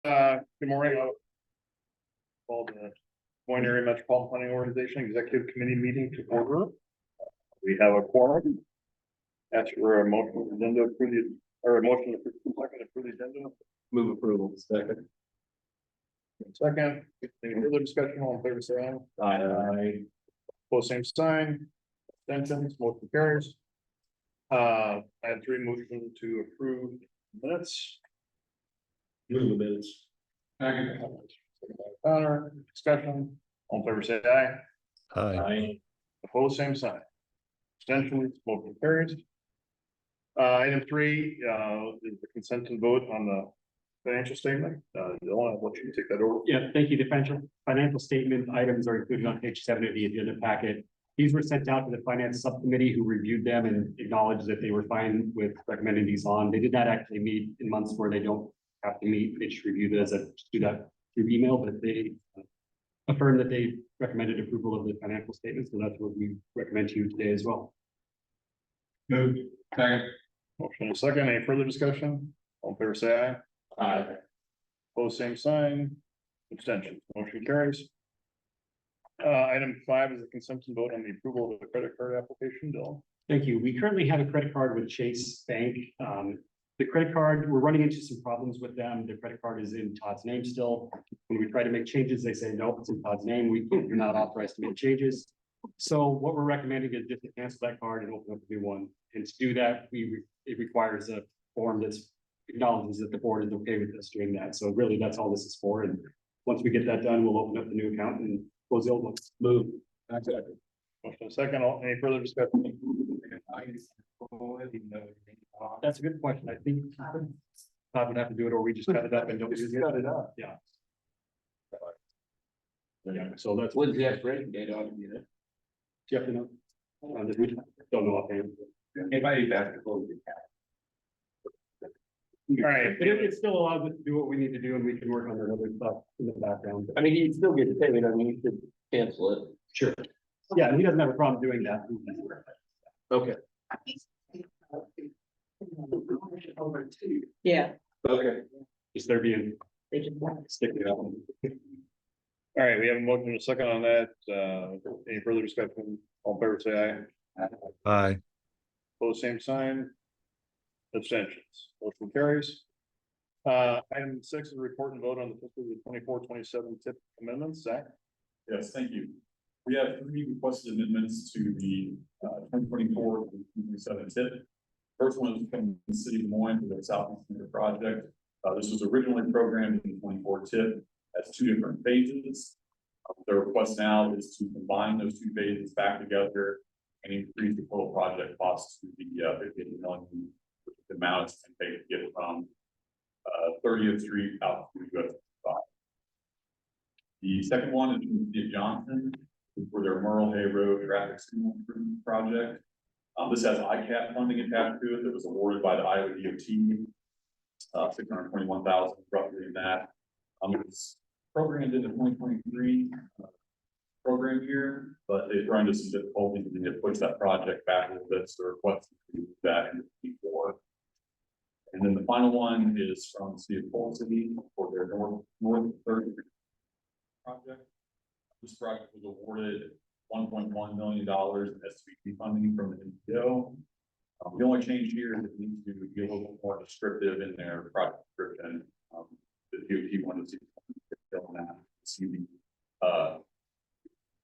Good morning. I'll call the Moines Area Metropolitan Planning Organization Executive Committee meeting to order. We have a quorum. Ask for a motion for the agenda for the, or a motion to second for the agenda. Move approval. Second. Second, any further discussion on favor say aye. Aye. Post same sign. Abstentions, motion carries. I had three motions to approve minutes. Move the minutes. Connor, discussion, all in favor say aye. Aye. Opposed, same sign. Abstentions, motion carries. Item three, is the consent and vote on the financial statement. Dylan, I'll let you take that over. Yeah, thank you. The financial statement items are included on page 7 of the agenda packet. These were sent out to the finance subcommittee who reviewed them and acknowledged that they were fine with recommending these on. They did not actually meet in months where they don't have to meet. They just review this and do that through email, but they affirmed that they recommended approval of the financial statement. So that's what we recommend to you today as well. Moved. Second. Motion and second, any further discussion? All in favor say aye. Aye. Opposed, same sign. Abstentions, motion carries. Item 5 is the consent and vote on the approval of the credit card application. Dylan. Thank you. We currently have a credit card with Chase Bank. The credit card, we're running into some problems with them. The credit card is in Todd's name still. When we try to make changes, they say, nope, it's in Todd's name. You're not authorized to make changes. So what we're recommending is just to cancel that card and open up a new one. And to do that, it requires a form that's acknowledges that the board is okay with us doing that. So really, that's all this is for. And once we get that done, we'll open up the new account and close the old one. Move. Motion and second, any further discussion? That's a good question. I think Todd would have to do it, or we just cut it up and don't use it. Cut it up. Yeah. Yeah, so that's. When's the expiration date on it? Do you have to know? We don't know offhand. It might be best to close the account. All right, But it still allows us to do what we need to do, and we can work on that other stuff in the background. I mean, you still get the payment. I mean, you could cancel it. Sure. Yeah, and he doesn't have a problem doing that. Okay. Yeah. Okay. Just there being sticking it up. all right, we have a motion and a second on that. Any further discussion? All in favor say aye. Aye. Opposed, same sign. Abstentions, motion carries. Item 6 is a report and vote on the fiscal year 24-27 tip amendments. Zach. Yes, thank you. We have 3 requested amendments to the 2024-27 tip. First one is from the city of Moines for the Southeast Center project. This was originally programmed in the 24 tip as 2 different phases. The request now is to combine those 2 phases back together and increase the total project cost to the 58 million, which is the amount it's going to take to get from 30th Street out to US 5. The second one is from the city of Johnson for their Merle Hay Road traffic signal improvement project. This has ICAP funding attached to it that was awarded by the Iowa DOT, 621,000 roughly in that. It's programmed in the 2023 program year, but they've run into some difficulties and they push that project back a little bit, so request to move that into P4. And then the final one is from the city of Polk City for their North 30 project. This project was awarded $1.1 million in SVP funding from the NPO. The only change here is it needs to be a little bit more descriptive in their project description. The DOT wanted to see on that. See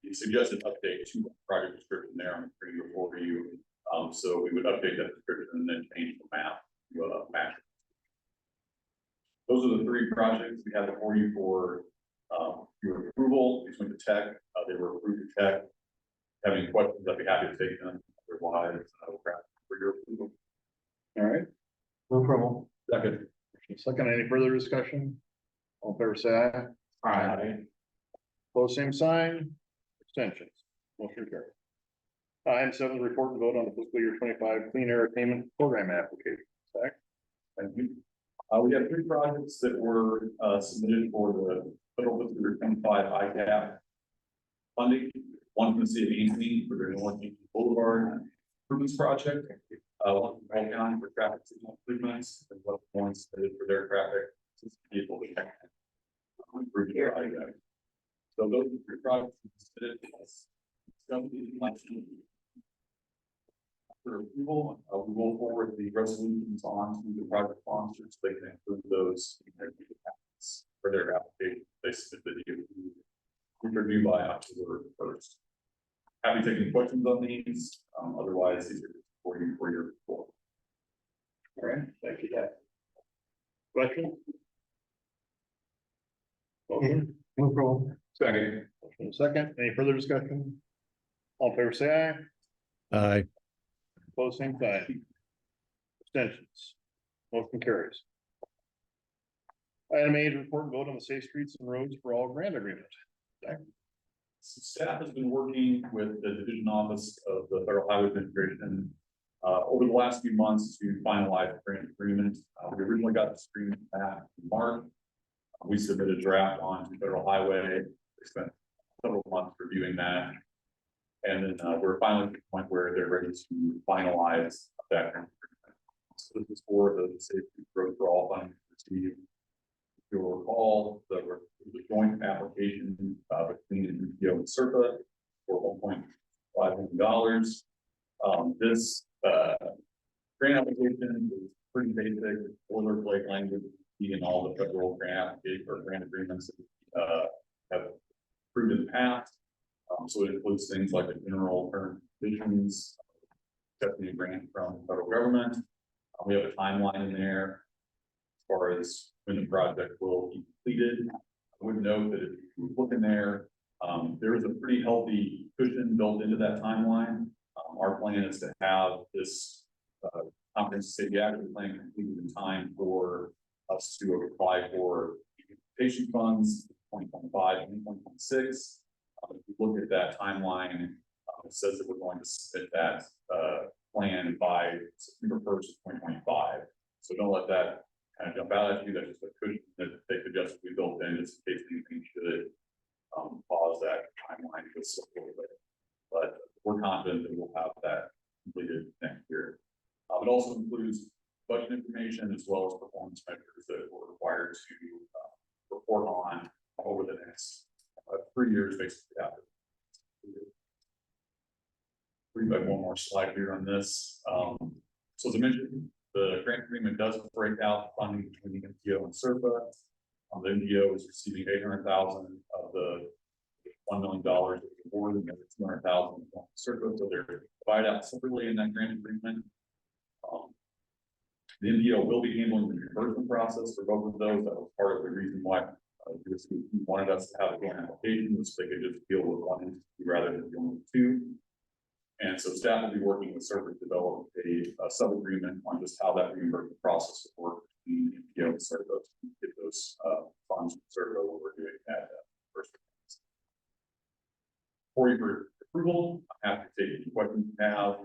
the suggested update to the project description there on the screen before you. So we would update that description and then change the map to match. Those are the 3 projects we have before you for your approval. These went to tech. They were approved to tech. If you have any questions, I'd be happy to take them. Otherwise, I will grab for your approval. All right. No problem. Second. Second, any further discussion? All in favor say aye. Aye. Opposed, same sign. Abstentions, motion carries. Item 7 is report and vote on the fiscal year 25 clean air attainment program application. Zach. Thank you. We have 3 projects that were submitted for the federal fiscal year 25 ICAP funding. One from the city of Anthony for their North Anthony Boulevard improvements project. One from Wright County for traffic signal improvements, and one Moines for their traffic vehicle detection project. So those are three projects submitted as discussed in last meeting. For approval, we will forward the resolutions on to the project sponsors, so they can include those in their meeting packets for their application. They submit the review by October 1st. Happy taking questions on these, otherwise these are for you for your report. All right, thank you, Jack. Question? Motion? Move approval. Second. Motion second, any further discussion? All in favor, say aye. Aye. Opposed, same sign. Abstentions. Motion carries. Item A, report and vote on the safe streets and roads for all grant agreement. So staff has been working with the division office of the Federal Highway Administration over the last few months to finalize the grant agreement. We originally got this agreement back in March. We submitted a draft on to Federal Highway. We spent several months reviewing that. And then we're finally at the point where they're ready to finalize that grant agreement. So this is for the safety road for all funding received. If you'll recall, the joint application between the MPO and SERPA for $1.5 million. This grant application is pretty basic, boilerplate language in all the federal grant application or grant agreements that have approved in the past. So it includes things like the general term conditions, accepting a grant from the federal government. We have a timeline in there as far as when the project will be completed. I would note that if you look in there, there is a pretty healthy cushion built into that timeline. Our plan is to have this comprehensive safety action plan completed in time for us to apply for implementation funds 2025 and 2026. If you look at that timeline, it says that we're going to submit that plan by September 1st, 2025. So don't let that kind of jump out at you. That's just a cushion that they could just be built in just in case anything should pause that timeline just a little bit. But we're confident that we'll have that completed next year. It also includes budget information as well as performance measures that we're required to report on over the next 3 years, basically after. Read back one more slide here on this. So as I mentioned, the grant agreement does break out funding between the MPO and SERPA. The MPO is receiving $800,000 of the $1 million that was awarded, and the $200,000 from SERPA. So they're divided out separately in that grant agreement. The MPO will be handling the reimbursement process for both of those. That was part of the reason why USC wanted us to have a joint application, so they could just deal with one entity rather than dealing with two. And so staff will be working with SERPA to develop a sub-agreement on just how that reimbursement process will work between MPO and SERPA to get those funds from SERPA what we're doing at first. For your approval, I'm happy to take any questions you have.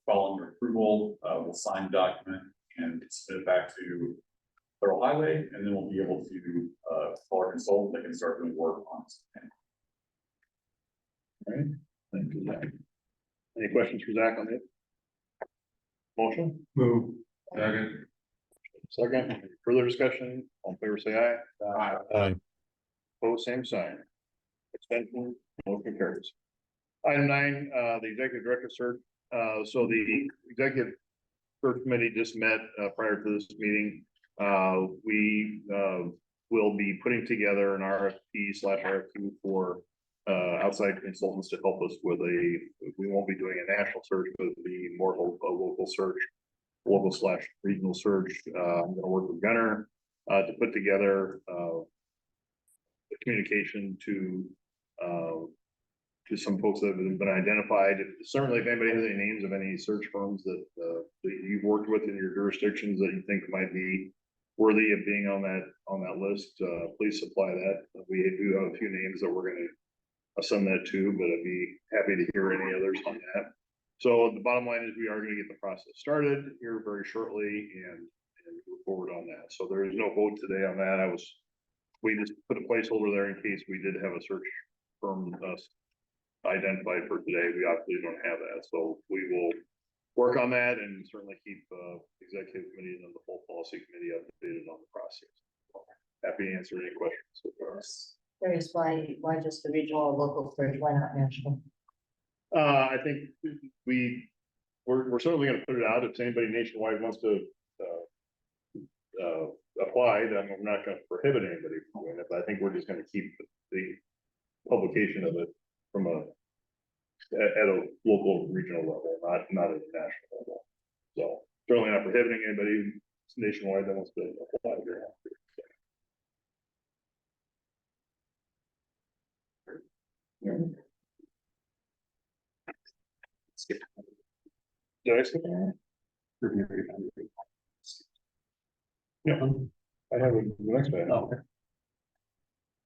Following your approval, we'll sign the document and submit it back to Federal Highway, and then we'll be able to call our consultant. They can start doing work on this. All right, thank you, Zach. Any questions for Zach on it? Motion? Move. Second. Second, any further discussion? All in favor, say aye. Aye. Aye. Opposed, same sign. Extension, motion carries. Item 9, the executive director search. So the executive search committee just met prior to this meeting. We will be putting together an RFP/RFQ for outside consultants to help us with we won't be doing a national search, but it'll be more of a local search, local/regional search. I'm gonna work with Gunner to put together the communication to some folks that have been identified. Certainly, if anybody has any names of any search firms that you've worked with in your jurisdictions that you think might be worthy of being on that list, please supply that. We do have a few names that we're going to send that to, but I'd be happy to hear any others on that. So the bottom line is we are going to get the process started here very shortly and move forward on that. So there is no vote today on that. We just put a placeholder there in case we did have a search firm identified for today. We obviously don't have that, so we will work on that and certainly keep executive committee and the full policy committee updated on the process. Happy to answer any questions. Curious why just the regional or local search, why not national? I think we're certainly gonna put it out if anybody nationwide wants to, apply, then we're not gonna prohibit anybody from doing it, but I think we're just gonna keep the publication of it from at a local, regional level, not at a national level. So certainly not prohibiting anybody nationwide that wants to apply here. Did I skip that? Yeah, I have it, the next one. Oh,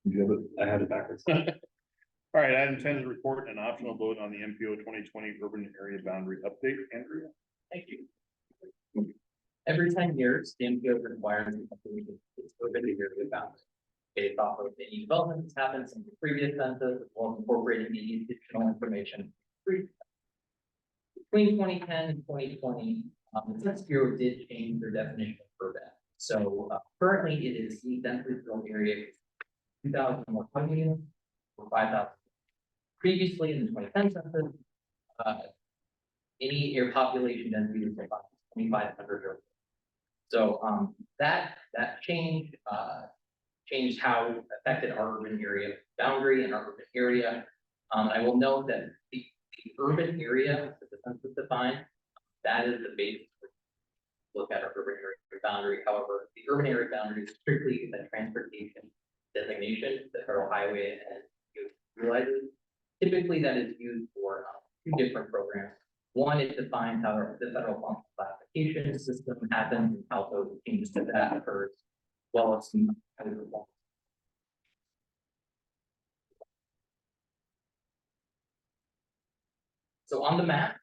You have it? I had it backwards. All right, item 10 is report and optional vote on the MPO 2020 urban area boundary update. Andrea? Thank you. Every 10 years, the MPO requires the company to urban area boundaries. Based off of any development that's happened since the previous census, as well as incorporating any additional information. Between 2010 and 2020, the Census Bureau did change their definition of urban. So currently it is the densely built area, 2,000 more housing units, or 5,000. Previously in the 2010 census, any air population density was about 2,500 or so. That change changed how it affected our urban area boundary and our urban area. I will note that the urban area that the census defined, that is the basis for look at our urban area boundary. However, the urban area boundary is strictly a transportation designation that federal highway and utilizes. Typically, that is used for two different programs. One, it defines how the federal functional classification system happens and how those changes to that occurs, as well as some other reforms. So on the map,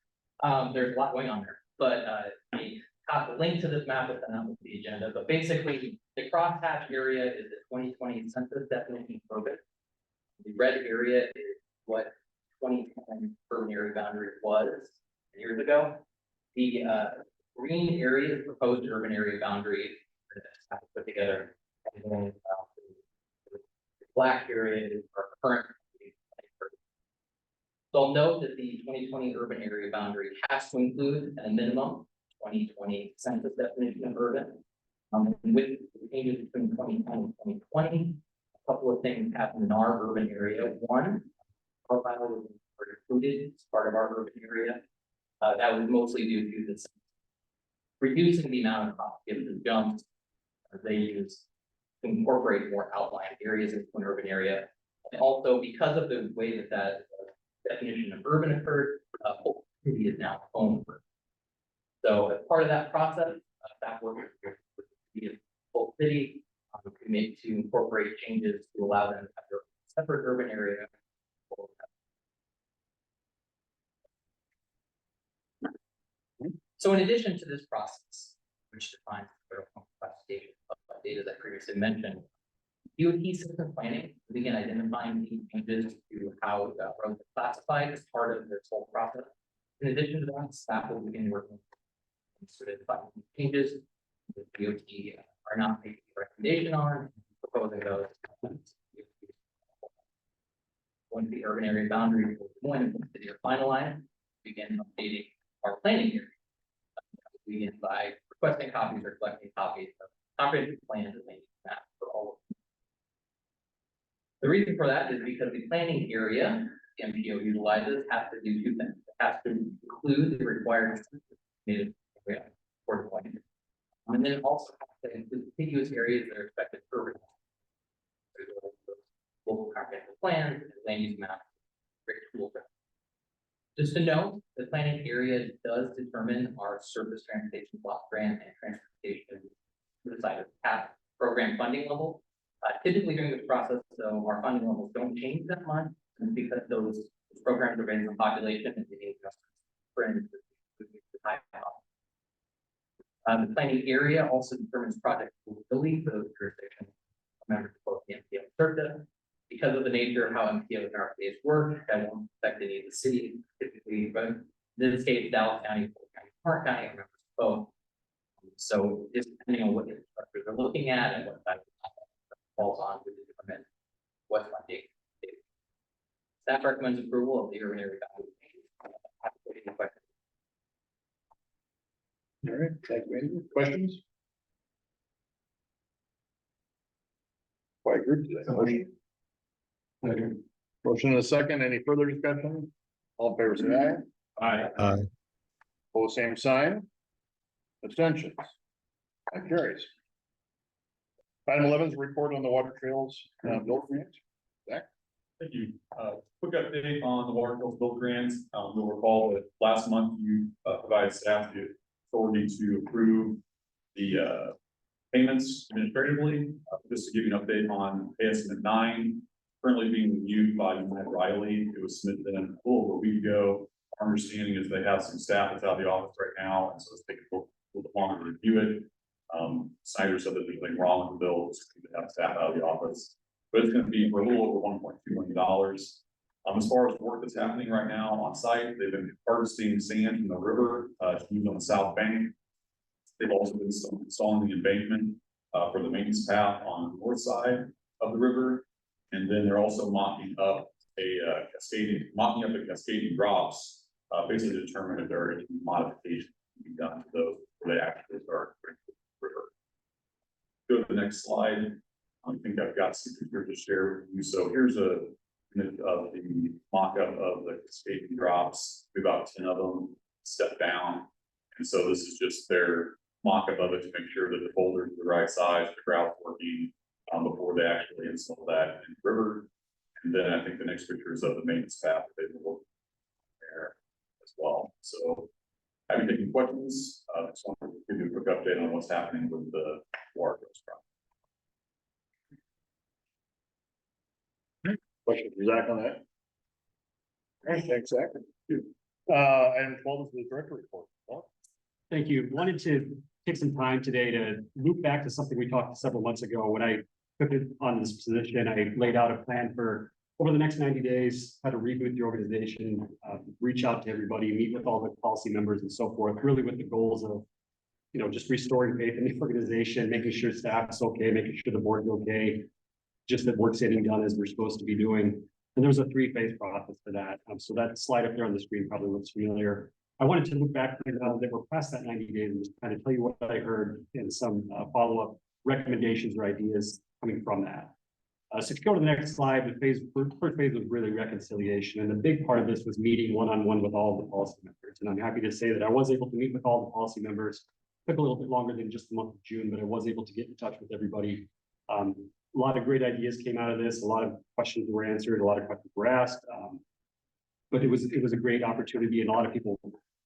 there's a lot going on there, but the link to this map is not with the agenda, but basically the crosshatch area is the 2020 census definition of urban. The red area is what 2010 urban area boundary was years ago. The green area is proposed urban area boundary that put together, and then the black area is our current. So I'll note that the 2020 urban area boundary has to include at a minimum 2020 census definition of urban. And with the changes between 2010 and 2020, a couple of things happened in our urban area. One, profile was included as part of our urban area. That was mostly due to this reducing the amount of given the jumps they use to incorporate more outlying areas into an urban area. And also because of the way that definition of urban occurred, whole city is now home. So as part of that process, that work with the whole city to incorporate changes to allow them to have their separate urban area. So in addition to this process, which defines the federal classification of data that previously mentioned, DOT system planning began identifying the changes to how roads are classified as part of this whole process. In addition to that, staff will begin working on certified changes that DOT are not making a recommendation on, proposing those. When the urban area boundary will and the city are finalized, begin updating our planning here. We begin by requesting copies or collecting copies of comprehensive plans and land use maps for all of them. The reason for that is because the planning area the MPO utilizes has to do two things. It has to include the required native area for the plan. And then it also has to include contiguous areas that are expected urban. Local comprehensive plans and land use maps. Great tool for that. Just to note, the planning area does determine our surface transportation block grant and transportation to the side of the program funding level. Typically during this process, though, our funding levels don't change that much, and because those programs are based on population and the the planning area also determines project eligibility for those jurisdictions. Members of both the MPO and CERTA. Because of the nature of how MPOs and RFAs work, that won't affect any of the cities typically, but in this case, Dallas County, Fulton County, Park County, members of both. So just depending on what infrastructure they're looking at and what type of falls on to determine West Monday. Staff recommends approval of the urban area boundary changes. Any questions? All right, thank you. Any questions? Quite good today. Motion and a second. Any further discussion? All in favor, say aye. Aye. Pull the same sign. Abstentions. That carries. Item 11 is report on the water trails, build grant. Thank you. Quick update on the water trails build grants. You'll recall that last month you provided staff the authority to approve the payments administratively. Just to give you an update on pay estimate 9, currently being reviewed by Matt Riley. It was submitted in a little over a week ago. Our understanding is they have some staff that's out of the office right now, and so it's taking a little bit longer to review it. Snyder said that there's nothing wrong with the bill, it's just to have staff out of the office. But it's going to be for a little over $1.2 million. As far as the work that's happening right now on site, they've been harvesting sand from the river to use on the south bank. They've also been installing the embankment for the maintenance path on the north side of the river. And then they're also mocking up the cascading drops, basically to determine if there are any modifications to be done to those where they actually start the river. Go to the next slide. I think I've got some here to share with you. So here's a minute of the mock-up of the cascading drops. About 10 of them step down. And so this is just their mock-up of it to make sure that the boulders are the right size, the grout's working before they actually install that in the river. And then I think the next picture is of the maintenance path that they will work there as well. So have you taken questions? Just want to give you a quick update on what's happening with the water project. Question for Zach on that? All right, thanks, Zach. Item 12 is the director report. Thank you. Wanted to take some time today to loop back to something we talked several months ago. When I took it on this position, I laid out a plan for over the next 90 days, how to reboot the organization, reach out to everybody, meet with all the policy members and so forth, really with the goals of, just restoring faith in the organization, making sure staff's okay, making sure the board's okay, just that work's getting done as we're supposed to be doing. And there's a 3-phase process for that. So that slide up there on the screen probably looks familiar. I wanted to look back that we're past that 90 days and just kind of tell you what I heard and some follow-up recommendations or ideas coming from that. So if you go to the next slide, the first phase was really reconciliation. And the big part of this was meeting one-on-one with all the policy members. And I'm happy to say that I was able to meet with all the policy members. Took a little bit longer than just the month of June, but I was able to get in touch with everybody. A lot of great ideas came out of this. A lot of questions were answered. A lot of questions were asked. But it was a great opportunity, and a lot of people,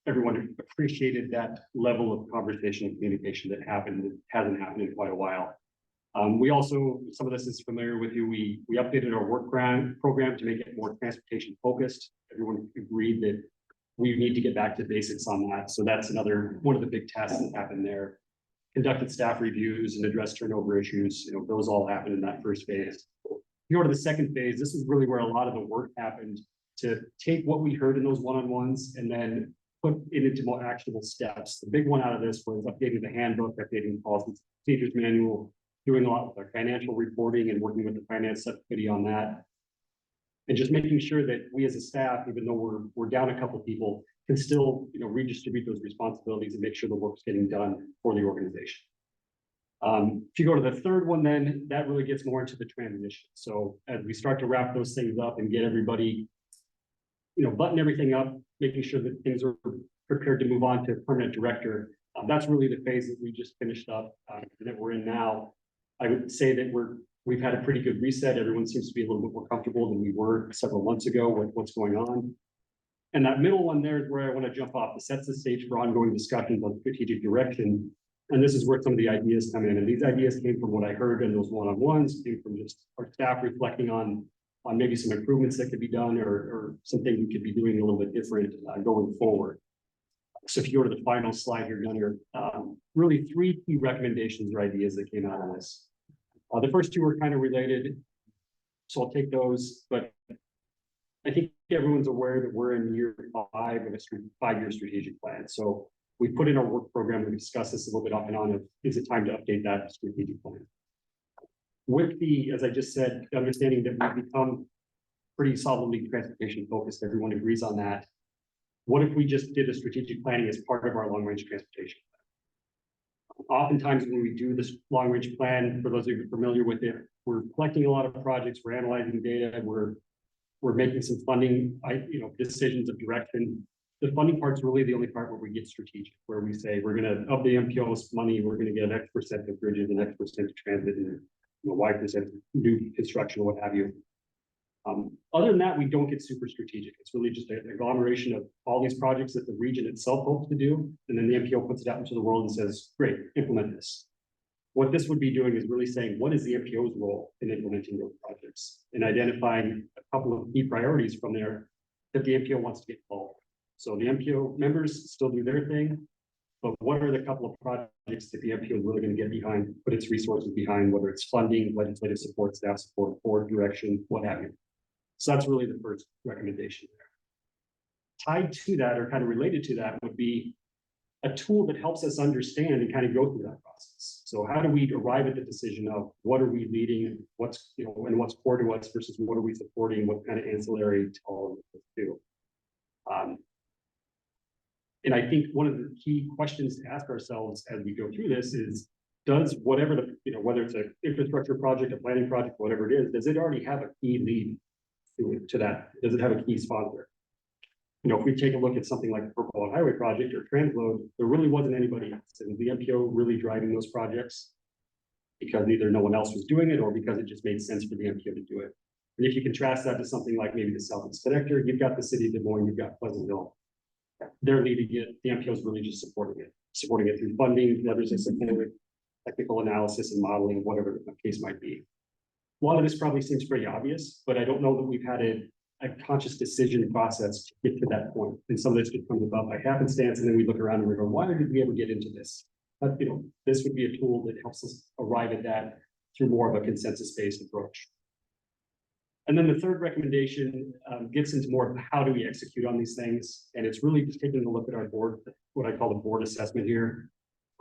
everyone appreciated that level of conversation and communication that happened. It hasn't happened in quite a while. We also, some of this is familiar with you. We updated our work program to make it more transportation focused. Everyone agreed that we need to get back to basics on that. So that's one of the big tasks that happened there. Conducted staff reviews and addressed turnover issues. Those all happened in that first phase. You go to the second phase, this is really where a lot of the work happened, to take what we heard in those one-on-ones and then put it into more actionable steps. The big one out of this was updating the handbook, updating the policy procedures manual, doing a lot with our financial reporting and working with the finance subcommittee on that. And just making sure that we as a staff, even though we're down a couple of people, can still redistribute those responsibilities and make sure the work's getting done for the organization. If you go to the third one, then that really gets more into the transition. So as we start to wrap those things up and get everybody, button everything up, making sure that things are prepared to move on to permanent director. That's really the phase that we just finished up that we're in now. I would say that we've had a pretty good reset. Everyone seems to be a little bit more comfortable than we were several months ago with what's going on. And that middle one there is where I want to jump off. It sets the stage for ongoing discussions on strategic direction. And this is where some of the ideas come in. And these ideas came from what I heard in those one-on-ones, came from just our staff reflecting on maybe some improvements that could be done or something we could be doing a little bit different going forward. So if you go to the final slide here, Gunnar, really 3 key recommendations or ideas that came out of this. The first 2 are kind of related, so I'll take those, but I think everyone's aware that we're in year 5 of a 5-year strategic plan. So we put in our work program, we discussed this a little bit off and on, is it time to update that strategic plan? with the, as I just said, understanding that we've become pretty solidly transportation focused, everyone agrees on that. What if we just did a strategic planning as part of our long range transportation? Oftentimes when we do this long range plan, for those of you familiar with it, we're collecting a lot of projects, we're analyzing data, we're making some funding, decisions of direction. The funding part's really the only part where we get strategic, where we say, we're gonna, of the MPO's money, we're gonna get an X% of bridges, and X% of transit, and Y% new construction, what have you. Other than that, we don't get super strategic. It's really just an agglomeration of all these projects that the region itself hopes to do, and then the MPO puts it out into the world and says, great, implement this. What this would be doing is really saying, what is the MPO's role in implementing those projects, and identifying a couple of key priorities from there that the MPO wants to get involved. So the MPO members still do their thing, but what are the couple of projects that the MPO is really going to get behind, put its resources behind, whether it's funding, legislative support, staff support, board direction, what have you. So that's really the first recommendation there. Tied to that, or kind of related to that, would be a tool that helps us understand and kind of go through that process. So how do we arrive at the decision of what are we leading, what's, and what's core to us versus what are we supporting, what kind of ancillary to all of this do. And I think one of the key questions to ask ourselves as we go through this is, does whatever the, whether it's an infrastructure project, a planning project, whatever it is, does it already have a key lead to that? Does it have a key sponsor? If we take a look at something like the Purple Highway project or Transload, there really wasn't anybody else. And the MPO really driving those projects because either no one else was doing it or because it just made sense for the MPO to do it. And if you contrast that to something like maybe the Southeast Connector, you've got the city of Des Moines, you've got Pleasantville. They're leading it, the MPO is really just supporting it through funding, letters of support, technical analysis and modeling, whatever the case might be. A lot of this probably seems pretty obvious, but I don't know that we've had a conscious decision process to get to that point. And some of this just comes about by happenstance, and then we look around and we go, why did we ever get into this? But this would be a tool that helps us arrive at that through more of a consensus-based approach. And then the third recommendation gets into more of how do we execute on these things. And it's really just taking a look at our board, what I call the board assessment here.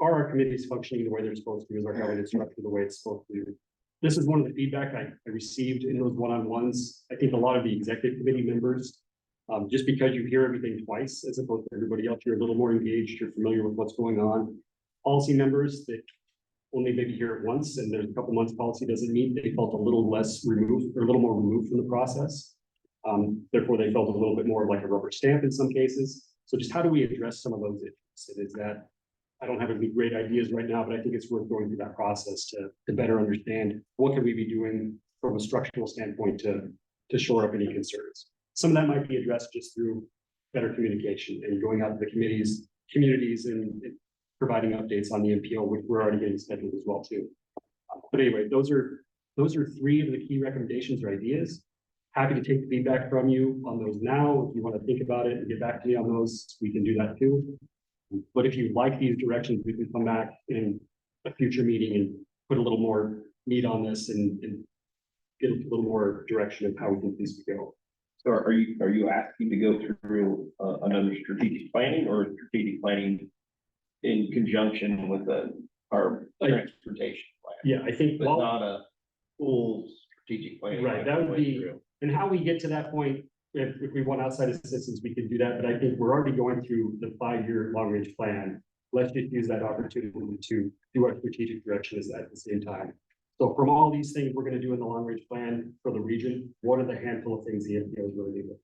Are our committees functioning the way they're supposed to? Is our governance structure the way it's supposed to? This is one of the feedback I received in those one-on-ones. I think a lot of the executive committee members, just because you hear everything twice, as opposed to everybody else, you're a little more engaged, you're familiar with what's going on. Policy members that only maybe hear it once, and there's a couple months policy doesn't meet, they felt a little less removed, or a little more removed from the process. Therefore, they felt a little bit more like a rubber stamp in some cases. So just how do we address some of those issues? And is that, I don't have any great ideas right now, but I think it's worth going through that process to better understand what can we be doing from a structural standpoint to shore up any concerns. Some of that might be addressed just through better communication and going out to the communities and providing updates on the MPO, which we're already getting scheduled as well too. But anyway, those are three of the key recommendations or ideas. Happy to take the feedback from you on those now. If you want to think about it and get back to me on those, we can do that too. But if you like these directions, we can come back in a future meeting and put a little more meat on this and get a little more direction of how we think these would go. So are you asking to go through another strategic planning or strategic planning in conjunction with our transportation plan? Yeah, I think, But not a full strategic planning. right, that would be, and how we get to that point, if we want outside assistance, we can do that, but I think we're already going through the 5-year long-range plan. Let's just use that opportunity to do our strategic directions at the same time. So from all these things we're going to do in the long-range plan for the region, what are the handful of things the MPO is really doing?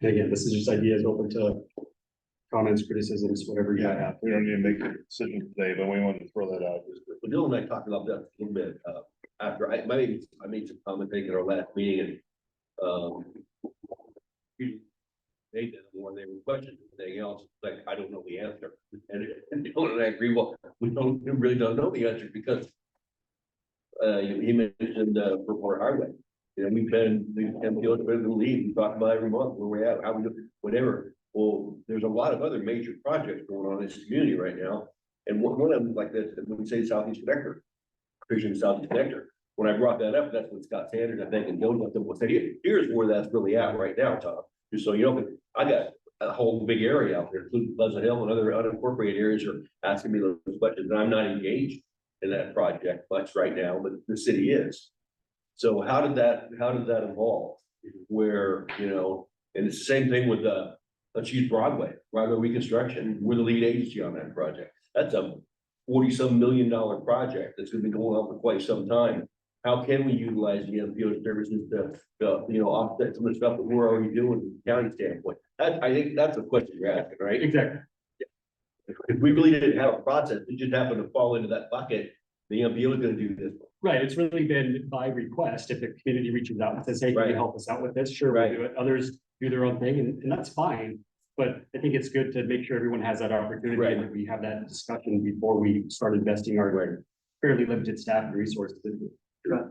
And again, this is just ideas open to comments, criticisms, whatever you have. We don't need to make a decision today, but we wanted to throw that out. Well, Dylan and I talked about that a little bit, after I made some comment taking our last meeting and, they did more, they were questioning anything else, like, I don't know the answer. And Dylan and I agree, well, we really don't know the answer because, he mentioned, Purple Highway. We've been, the MPO's been in the lead, we talk about every month where we're at, how we do, whatever. Well, there's a lot of other major projects going on in this community right now. And one of them, like this, when we say Southeast Connector, Christian Southeast Connector, when I brought that up, that's what Scott Sanders, I think, and Joe let them say, here's where that's really at right now, Tom. Just so you know, I got a whole big area out there, including Pleasant Hill and other unincorporated areas are asking me those questions, and I'm not engaged in that project much right now, but the city is. So how did that evolve? Where, and it's the same thing with let's use Broadway reconstruction, we're the lead agency on that project. That's a 40-some million dollar project that's gonna be going on for quite some time. How can we utilize the MPO services to, offset some of the stuff that we're already doing from the county standpoint? I think that's a question you're asking, right? Exactly. If we really didn't have a process, it just happened to fall into that bucket, the MPO is gonna do this. Right, it's really been by request. If the community reaches out and says, hey, can you Right. help us out with this? Sure, we'll Right. do it. Others do their own thing, and that's fine. But I think it's good to make sure everyone has that opportunity Right. and that we have that discussion before we start investing our fairly limited staff and resources. into it.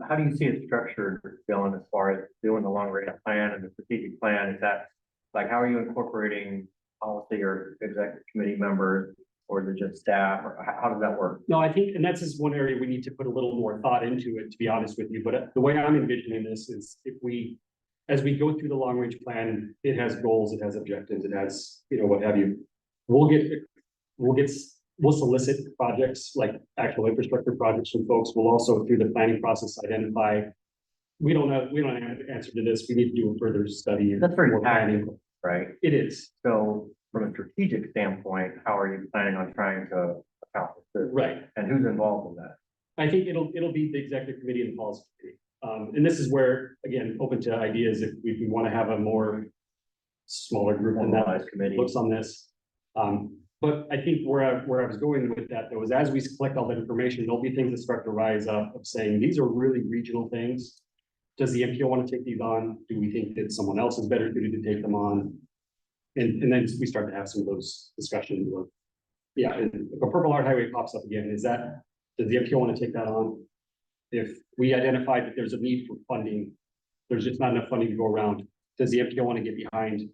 How do you see it structured, Dylan, as far as doing the long range plan and the strategic plan? Is that, like, how are you incorporating policy or executive committee members, or is it just staff, or how does that work? No, I think, and that's just one area we need to put a little more thought into it, to be honest with you. But the way I'm envisioning this is as we go through the long range plan, it has goals, it has objectives, it has, what have you. We'll solicit projects like actual infrastructure projects from folks. We'll also, through the planning process, identify. We don't have an answer to this. We need to do a further study. That's very more planning. tactical, right? It is, So from a strategic standpoint, how are you planning on trying to accomplish this? right. And who's involved in that? I think it'll be the executive committee and the policy committee. And this is where, again, open to ideas if we want to have a more smaller group than that Formalized committee. looks on this. But I think where I was going with that though is as we collect all that information, there'll be things that start to rise up of saying, these are really regional things. Does the MPO want to take these on? Do we think that someone else is better suited to take them on? And then we start to have some of those discussions of, yeah, and if a Purple Heart Highway pops up again, does the MPO want to take that on? If we identify that there's a need for funding, there's just not enough funding to go around, does the MPO want to get behind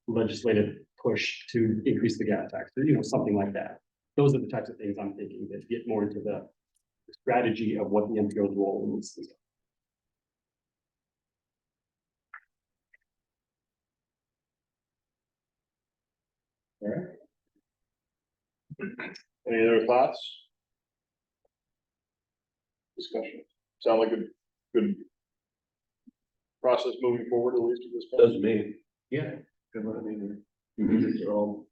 legislative push to increase the gas tax, or, something like that? Those are the types of things I'm thinking that get more into the strategy of what the MPO's role is. Any other thoughts? Discussion. Sound like a good process moving forward, at least at this point. Doesn't mean, Yeah, good, I mean, these are all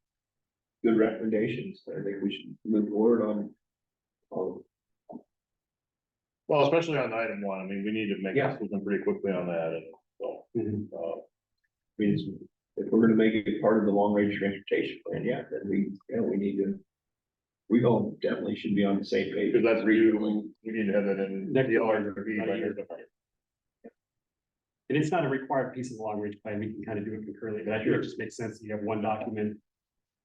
good recommendations. I think we should move forward on. Well, especially on item one, I mean, we need to make Yeah. a decision pretty quickly on that, and so. Means if we're gonna make it part of the long range transportation plan, then we need to. We all definitely should be on the same page. Because that's regionally, we need to have that in. Next the year. LRP by next year. And it's not a required piece of the long range plan, we can kind of do it concurrently, but I think it just makes sense, you have one document.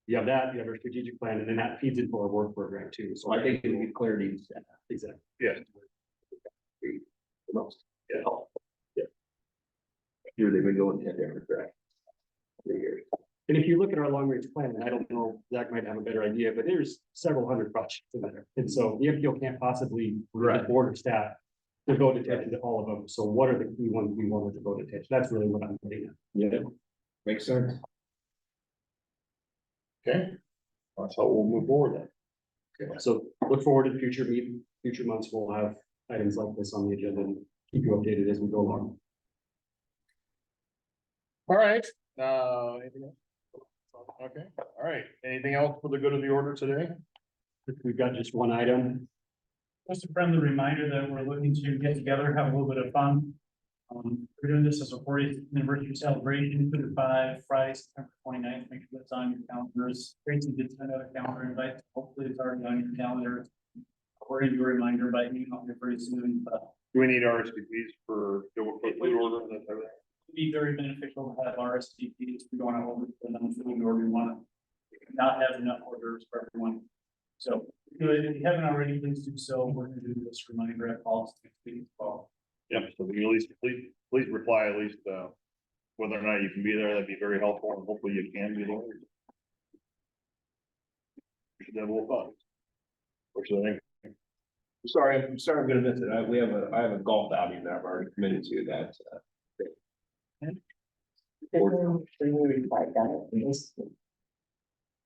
You have that, you have our strategic plan, and then that feeds into our work program too, so I think it would be clarity to staff. exactly. Yeah. The most. Yeah. Yeah. Here they've been going 10 different directions. For years. And if you look at our long range plan, and I don't know, Zach might have a better idea, but there's several hundred projects in there. And so the MPO can't possibly, the board or staff, devote attention to all of them. So what are the key ones we want to devote attention? That's really what I'm getting at. Yeah, makes sense. Okay, that's how we'll move forward then. So look forward to future months, we'll have items like this on the agenda and keep you updated as we go along. All right, anything else? Okay, all right, anything else for the good of the order today? We've got just one item. Just a friendly reminder that we're looking to get together, have a little bit of fun. We're doing this as a 40th anniversary celebration, 2 to 5, Friday, September 29th. Make sure that's on your calendars. Tracy did send out a calendar invite. Hopefully it's already on your calendar. We're going to do a reminder by email here pretty soon, but Do we need RSVPs for the food order? And that type of thing? it'd be very beneficial to have RSVPs. We don't want to hold it for them, or we want to not have enough orders for everyone. So if you haven't already, please do so. We're going to do this reminder at calls next week as well. Yep, so we at least, please reply at least, whether or not you can be there, that'd be very helpful, and hopefully you can be there. We should have a little fun. Which I think, I'm sorry, I'm gonna miss it. I have a golf outing that I've already committed to that.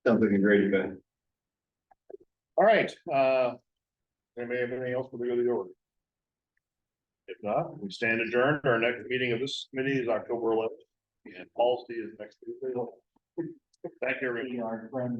Sounds like a great event. All right, anybody have anything else for the good of the order? If not, we stand adjourned. Our next meeting of this committee is October 11th, and policy is next Tuesday. Thank you, everyone. Our friend,